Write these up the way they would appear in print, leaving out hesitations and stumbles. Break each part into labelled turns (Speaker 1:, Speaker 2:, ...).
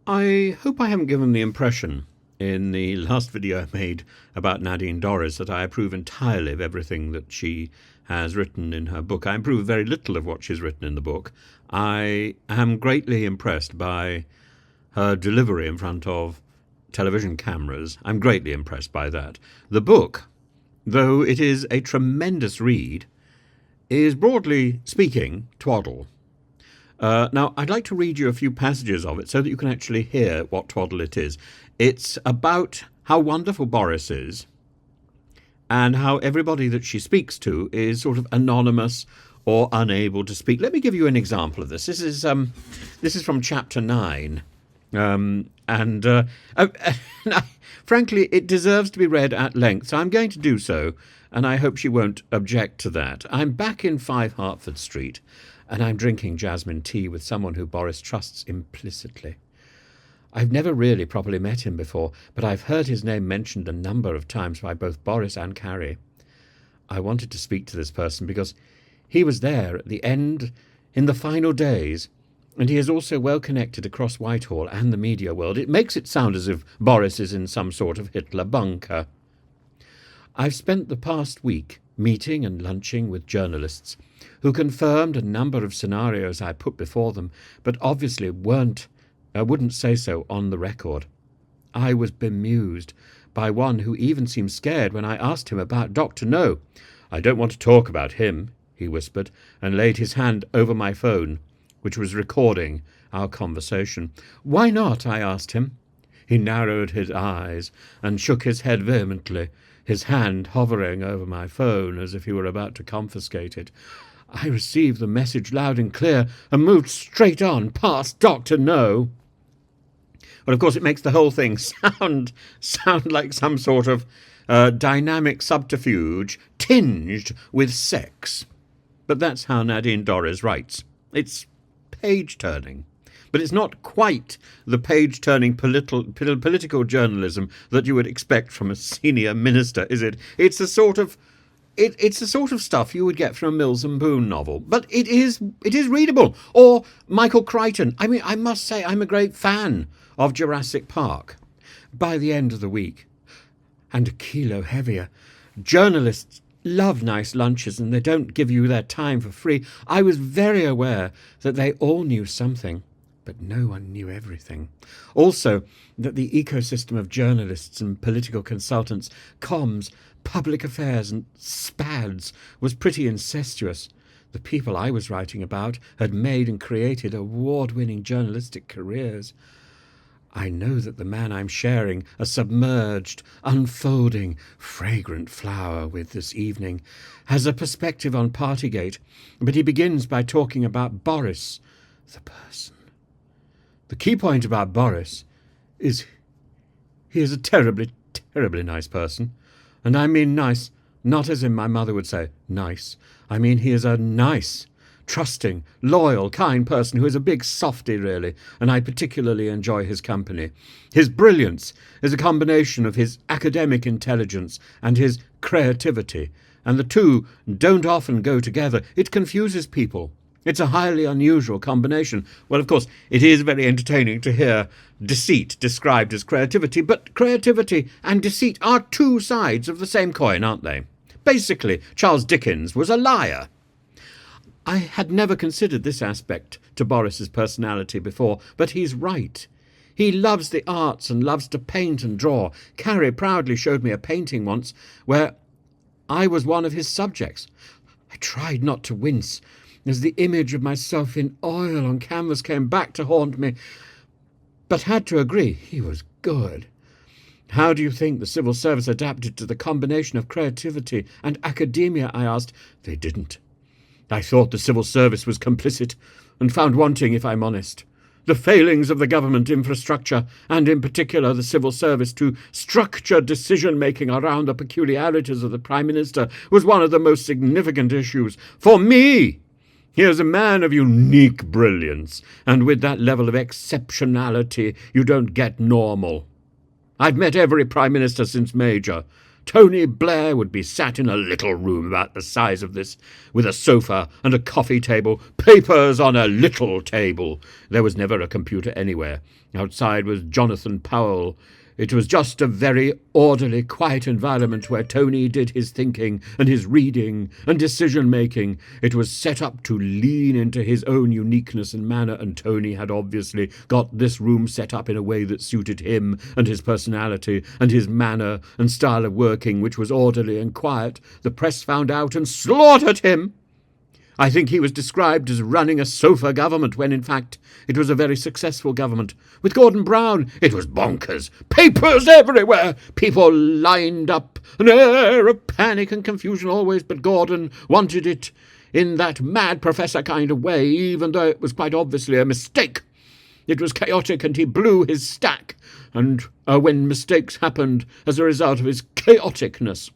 Speaker 1: I hope I haven't given the impression in the last video I made about Nadine Dorries that I approve entirely of everything that she has written in her book. I approve very little of what she's written in the book. I am greatly impressed by her delivery in front of television cameras. I'm greatly impressed by that. The book, though it is a tremendous read, is broadly speaking twaddle. Now, I'd like to read you a few passages of it so that you can actually hear what twaddle it is. It's about how wonderful Boris is and how everybody that she speaks to is sort of anonymous or unable to speak. Let me give you an example of this. This is from chapter 9. Frankly, it deserves to be read at length, so I'm going to do so, and I hope she won't object to that. I'm back in 5 Hertford Street, and I'm drinking jasmine tea with someone who Boris trusts implicitly. I've never really properly met him before, but I've heard his name mentioned a number of times by both Boris and Carrie. I wanted to speak to this person because he was there at the end, in the final days, and he is also well connected across Whitehall and the media world. It makes it sound as if Boris is in some sort of Hitler bunker. I've spent the past week meeting and lunching with journalists who confirmed a number of scenarios I put before them, but obviously wouldn't say so on the record. I was bemused by one who even seemed scared when I asked him about Dr. No. I don't want to talk about him, he whispered, and laid his hand over my phone, which was recording our conversation. Why not? I asked him. He narrowed his eyes and shook his head vehemently, his hand hovering over my phone as if he were about to confiscate it. I received the message loud and clear and moved straight on past Dr. No. Well, of course, it makes the whole thing sound like some sort of dynamic subterfuge tinged with sex. But that's how Nadine Dorries writes. It's page-turning. But it's not quite the page-turning political journalism that you would expect from a senior minister, is it? It's the sort of stuff you would get from a Mills and Boon novel. But it is readable. Or Michael Crichton. I mean, I must say I'm a great fan of Jurassic Park. By the end of the week, and a kilo heavier, journalists love nice lunches and they don't give you their time for free. I was very aware that they all knew something, but no one knew everything. Also, that the ecosystem of journalists and political consultants, comms, public affairs and SPADs was pretty incestuous. The people I was writing about had made and created award-winning journalistic careers. I know that the man I'm sharing a submerged, unfolding, fragrant flower with this evening has a perspective on Partygate, but he begins by talking about Boris, the person. The key point about Boris is he is a terribly, terribly nice person. And I mean nice, not as in my mother would say, nice. I mean he is a nice, trusting, loyal, kind person who is a big softy, really, and I particularly enjoy his company. His brilliance is a combination of his academic intelligence and his creativity, and the two don't often go together. It confuses people. It's a highly unusual combination. Well, of course, it is very entertaining to hear deceit described as creativity, but creativity and deceit are two sides of the same coin, aren't they? Basically, Charles Dickens was a liar. I had never considered this aspect to Boris's personality before, but he's right. He loves the arts and loves to paint and draw. Carrie proudly showed me a painting once where I was one of his subjects. I tried not to wince as the image of myself in oil on canvas came back to haunt me, but had to agree he was good. How do you think the civil service adapted to the combination of creativity and academia? I asked. They didn't. I thought the civil service was complicit and found wanting, if I'm honest. The failings of the government infrastructure, and in particular the civil service, to structure decision-making around the peculiarities of the Prime Minister was one of the most significant issues for me. He is a man of unique brilliance, and with that level of exceptionality you don't get normal. I've met every Prime Minister since Major. Tony Blair would be sat in a little room about the size of this, with a sofa and a coffee table, papers on a little table. There was never a computer anywhere. Outside was Jonathan Powell. It was just a very orderly, quiet environment where Tony did his thinking and his reading and decision-making. It was set up to lean into his own uniqueness and manner, and Tony had obviously got this room set up in a way that suited him and his personality and his manner and style of working, which was orderly and quiet. The press found out and slaughtered him. I think he was described as running a sofa government when, in fact, it was a very successful government. With Gordon Brown, it was bonkers. Papers everywhere. People lined up. An air of panic and confusion always, but Gordon wanted it in that mad professor kind of way, even though it was quite obviously a mistake. It was chaotic, and he blew his stack, and when mistakes happened as a result of his chaoticness.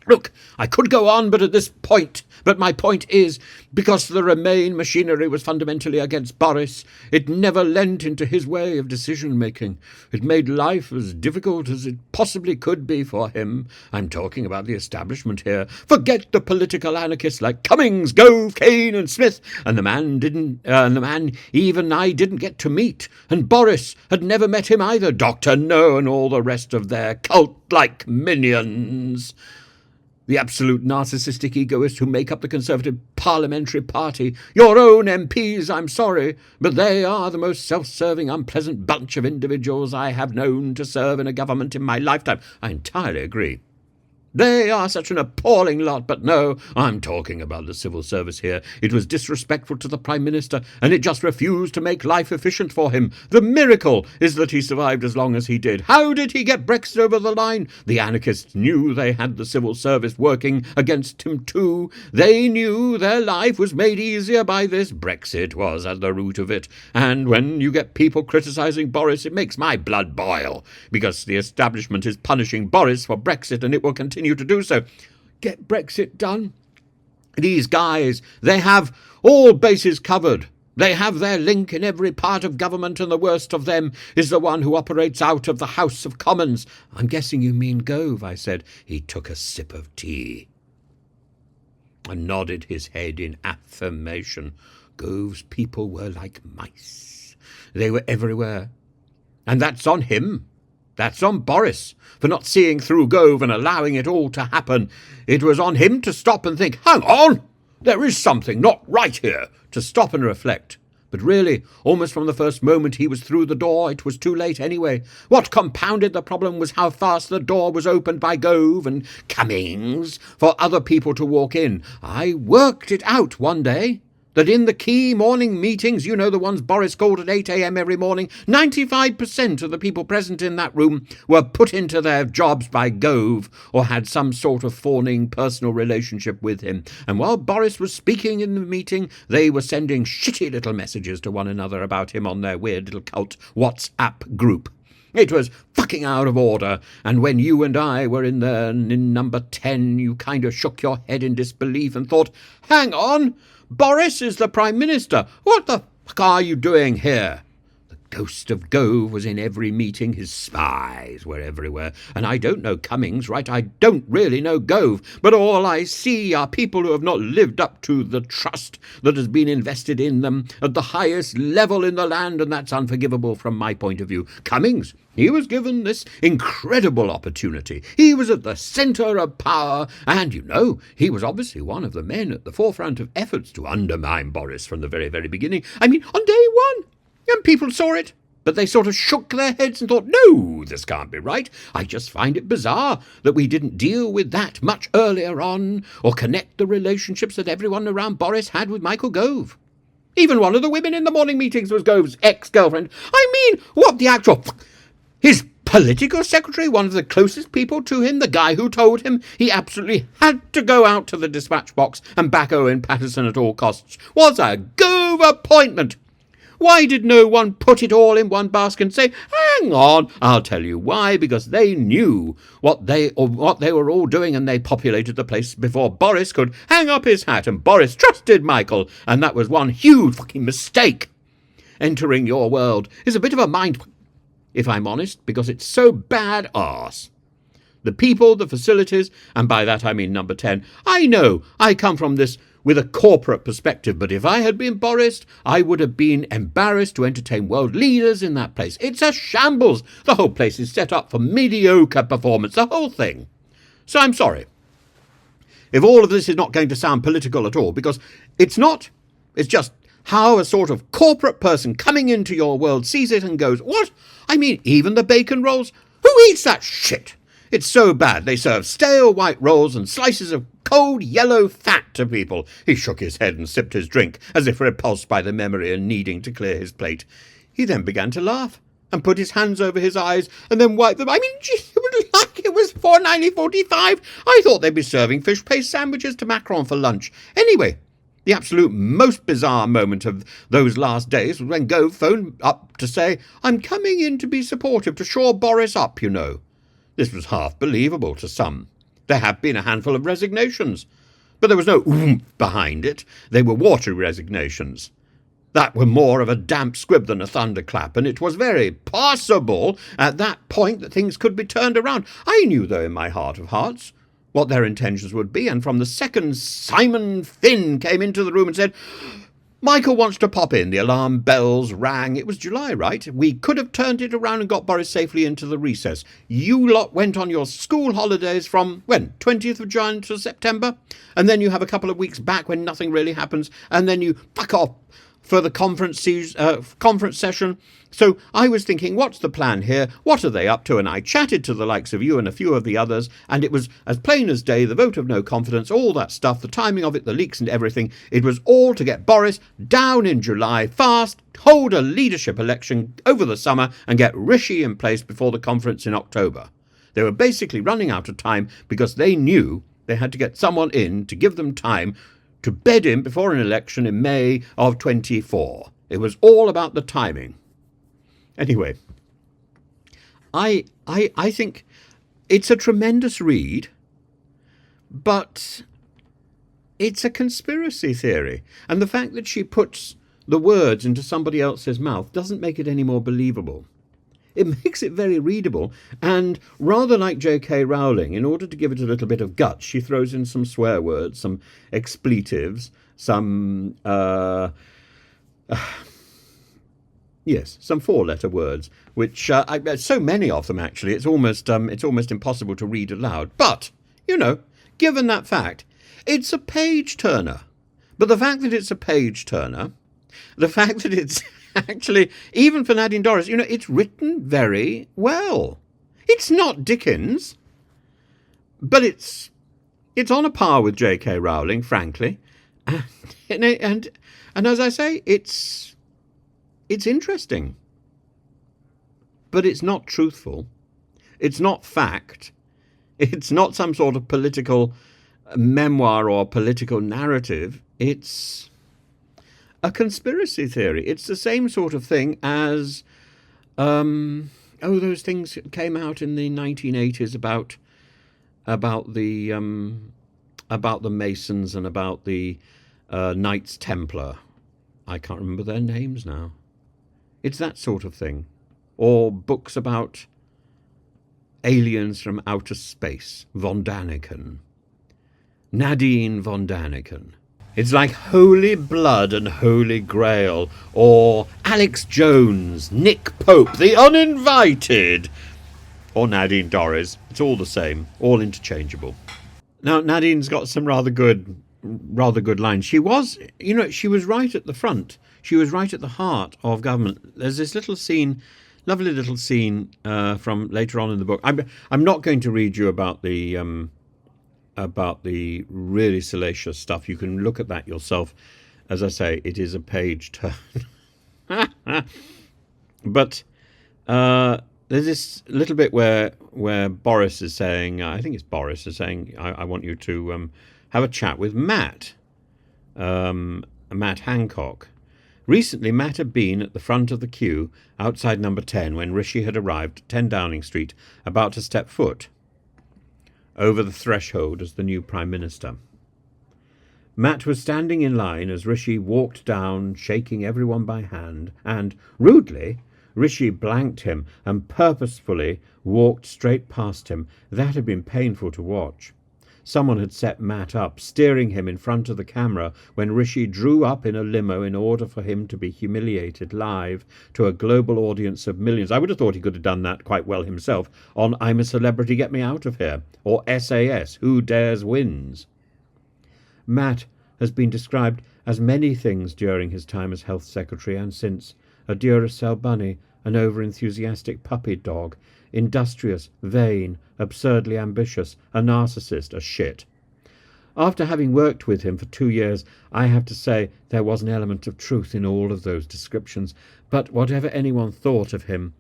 Speaker 1: Look, I could go on, but my point is, because the Remain machinery was fundamentally against Boris, it never lent into his way of decision-making. It made life as difficult as it possibly could be for him. I'm talking about the establishment here. Forget the political anarchists like Cummings, Gove, Kane and Smith, and the man even I didn't get to meet, and Boris had never met him either, Dr. No and all the rest of their cult-like minions. The absolute narcissistic egoists who make up the Conservative Parliamentary Party. Your own MPs, I'm sorry, but they are the most self-serving, unpleasant bunch of individuals I have known to serve in a government in my lifetime. I entirely agree. They are such an appalling lot, but no, I'm talking about the civil service here. It was disrespectful to the Prime Minister, and it just refused to make life efficient for him. The miracle is that he survived as long as he did. How did he get Brexit over the line? The anarchists knew they had the civil service working against him too. They knew their life was made easier by this. Brexit was at the root of it. And when you get people criticising Boris, it makes my blood boil, because the establishment is punishing Boris for Brexit, and it will continue to do so. Get Brexit done. These guys, they have all bases covered. They have their link in every part of government, and the worst of them is the one who operates out of the House of Commons. I'm guessing you mean Gove, I said. He took a sip of tea and nodded his head in affirmation. Gove's people were like mice. They were everywhere. And that's on him. That's on Boris for not seeing through Gove and allowing it all to happen. It was on him to stop and think, hang on, there is something not right here, to stop and reflect. But really, almost from the first moment he was through the door, it was too late anyway. What compounded the problem was how fast the door was opened by Gove and Cummings for other people to walk in. I worked it out one day, that in the key morning meetings, you know, the ones Boris called at 8 a.m. every morning, 95% of the people present in that room were put into their jobs by Gove or had some sort of fawning personal relationship with him. And while Boris was speaking in the meeting, they were sending shitty little messages to one another about him on their weird little cult WhatsApp group. It was fucking out of order, and when you and I were in there in number 10, you kind of shook your head in disbelief and thought, hang on, Boris is the Prime Minister. What the fuck are you doing here? The ghost of Gove was in every meeting. His spies were everywhere. And I don't know Cummings, right? I don't really know Gove. But all I see are people who have not lived up to the trust that has been invested in them at the highest level in the land, and that's unforgivable from my point of view. Cummings, he was given this incredible opportunity. He was at the centre of power, and, you know, he was obviously one of the men at the forefront of efforts to undermine Boris from the very, very beginning. I mean, on day one. And people saw it, but they sort of shook their heads and thought, no, this can't be right. I just find it bizarre that we didn't deal with that much earlier on, or connect the relationships that everyone around Boris had with Michael Gove. Even one of the women in the morning meetings was Gove's ex-girlfriend. I mean, what the actual... His political secretary, one of the closest people to him, the guy who told him he absolutely had to go out to the dispatch box and back Owen Paterson at all costs, was a Gove appointment. Why did no one put it all in one basket and say, hang on, I'll tell you why, because they knew what they were all doing, and they populated the place before Boris could hang up his hat, and Boris trusted Michael, and that was one huge fucking mistake. Entering your world is a bit of a mind... if I'm honest, because it's so bad arse. The people, the facilities, and by that I mean number 10. I know I come from this with a corporate perspective, but if I had been Boris, I would have been embarrassed to entertain world leaders in that place. It's a shambles. The whole place is set up for mediocre performance, the whole thing. So I'm sorry if all of this is not going to sound political at all, because it's not. It's just how a sort of corporate person coming into your world sees it and goes, what? I mean, even the bacon rolls? Who eats that shit? It's so bad they serve stale white rolls and slices of cold yellow fat to people. He shook his head and sipped his drink, as if repulsed by the memory and needing to clear his plate. He then began to laugh and put his hands over his eyes and then wiped them. I mean, gee, it was like it was 4:45. I thought they'd be serving fish paste sandwiches to Macron for lunch. Anyway, the absolute most bizarre moment of those last days was when Gove phoned up to say, I'm coming in to be supportive, to shore Boris up, you know. This was half believable to some. There have been a handful of resignations, but there was no oomph behind it. They were watery resignations. That were more of a damp squib than a thunderclap, and it was very possible at that point that things could be turned around. I knew, though, in my heart of hearts, what their intentions would be, and from the second Simon Finn came into the room and said, Michael wants to pop in. The alarm bells rang. It was July, right? We could have turned it around and got Boris safely into the recess. You lot went on your school holidays from, when, 20th of Jan to September? And then you have a couple of weeks back when nothing really happens, and then you fuck off for the conference session. So I was thinking, what's the plan here? What are they up to? And I chatted to the likes of you and a few of the others, and it was as plain as day, the vote of no confidence, all that stuff, the timing of it, the leaks and everything. It was all to get Boris down in July fast, hold a leadership election over the summer, and get Rishi in place before the conference in October. They were basically running out of time because they knew they had to get someone in to give them time to bed in before an election in May of 24. It was all about the timing. Anyway, I think it's a tremendous read, but it's a conspiracy theory. And the fact that she puts the words into somebody else's mouth doesn't make it any more believable. It makes it very readable, and rather like J.K. Rowling, in order to give it a little bit of guts, she throws in some swear words, some expletives, some some four-letter words, which so many of them actually, it's almost impossible to read aloud. But given that fact, it's a page turner. But the fact that it's a page turner, the fact that it's actually, even for Nadine Dorries, it's written very well. It's not Dickens, but it's on a par with J.K. Rowling, frankly. And as I say, it's interesting, but it's not truthful. It's not fact. It's not some sort of political memoir or political narrative. It's a conspiracy theory. It's the same sort of thing as those things came out in the 1980s about the Masons and about the Knights Templar. I can't remember their names now. It's that sort of thing. Or books about aliens from outer space. Von Daniken. Nadine von Daniken. It's like Holy Blood and Holy Grail, or Alex Jones, Nick Pope, the Uninvited, or Nadine Dorries. It's all the same, all interchangeable. Now, Nadine's got some rather good lines. She was right at the front. She was right at the heart of government. There's this little scene, lovely little scene from later on in the book. I'm not going to read you about the really salacious stuff. You can look at that yourself. As I say, it is a page turn. But there's this little bit where Boris is saying, I think it's Boris is saying, I want you to have a chat with Matt Hancock. Recently, Matt had been at the front of the queue outside number 10 when Rishi had arrived at 10 Downing Street, about to step foot over the threshold as the new Prime Minister. Matt was standing in line as Rishi walked down, shaking everyone by hand, and, rudely, Rishi blanked him and purposefully walked straight past him. That had been painful to watch. Someone had set Matt up, steering him in front of the camera when Rishi drew up in a limo in order for him to be humiliated live to a global audience of millions. I would have thought he could have done that quite well himself on I'm a Celebrity, Get Me Out of Here, or SAS, Who Dares Wins. Matt has been described as many things during his time as Health Secretary and since: a Duracell bunny, an over-enthusiastic puppy dog, industrious, vain, absurdly ambitious, a narcissist, a shit. After having worked with him for 2 years, I have to say there was an element of truth in all of those descriptions, but whatever anyone thought of him,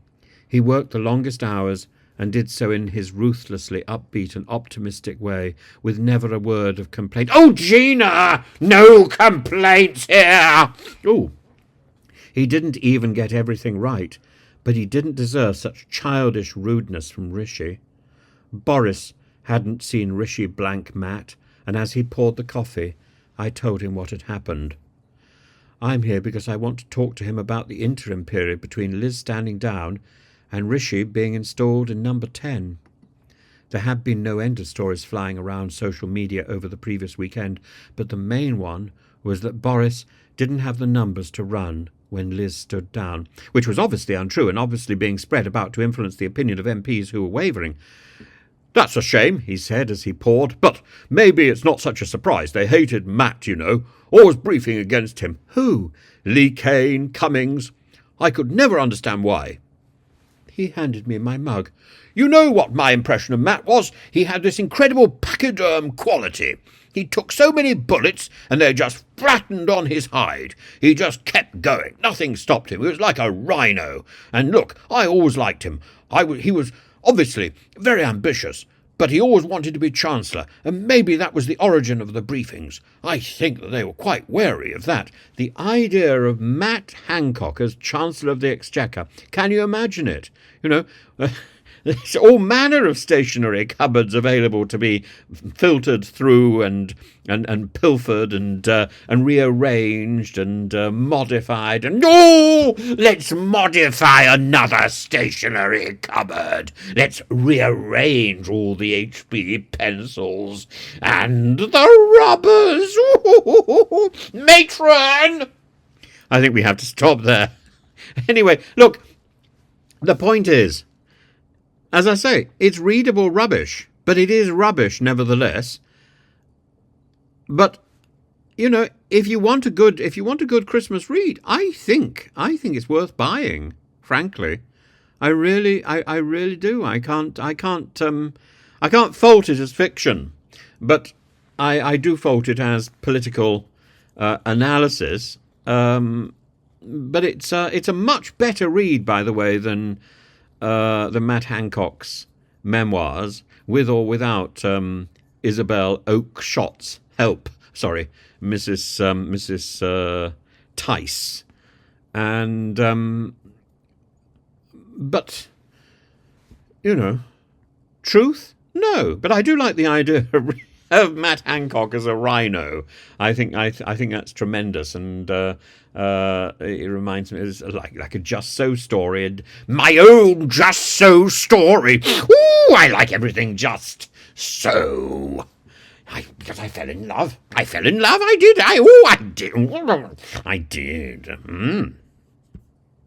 Speaker 1: he worked the longest hours and did so in his ruthlessly upbeat and optimistic way, with never a word of complaint. "Oh, Gina! No complaints here!" Oh, he didn't even get everything right, but he didn't deserve such childish rudeness from Rishi. Boris hadn't seen Rishi blank Matt, and as he poured the coffee, I told him what had happened. I'm here because I want to talk to him about the interim period between Liz standing down and Rishi being installed in number 10. There had been no end of stories flying around social media over the previous weekend, but the main one was that Boris didn't have the numbers to run when Liz stood down, which was obviously untrue and obviously being spread about to influence the opinion of MPs who were wavering. "That's a shame," he said as he poured, "but maybe it's not such a surprise. They hated Matt, you know, always briefing against him." "Who?" "Lee Kane, Cummings. I could never understand why." He handed me my mug. "You know what my impression of Matt was? He had this incredible pachyderm quality. He took so many bullets and they just flattened on his hide. He just kept going. Nothing stopped him. He was like a rhino. And look, I always liked him. He was obviously very ambitious, but he always wanted to be Chancellor, and maybe that was the origin of the briefings. I think that they were quite wary of that. The idea of Matt Hancock as Chancellor of the Exchequer, can you imagine it? You know, there's all manner of stationery cupboards available to be filtered through and pilfered and rearranged and modified. And let's modify another stationery cupboard. Let's rearrange all the HB pencils and the rubbers. Matron! I think we have to stop there. Anyway, look, the point is, as I say, it's readable rubbish, but it is rubbish nevertheless. But, you know, if you want a good Christmas read, I think it's worth buying. Frankly, I really do. I can't fault it as fiction, but I do fault it as political analysis. But it's a much better read, by the way, than Matt Hancock's memoirs, with or without Isabel Oakeshott's help. Sorry, Mrs. Tice. And but you know, truth? No, but I do like the idea of Matt Hancock as a rhino. I think that's tremendous, and it reminds me, it's like a Just So story, and my own Just So story. Ooh, I like everything just so. Because I fell in love. I did. I did.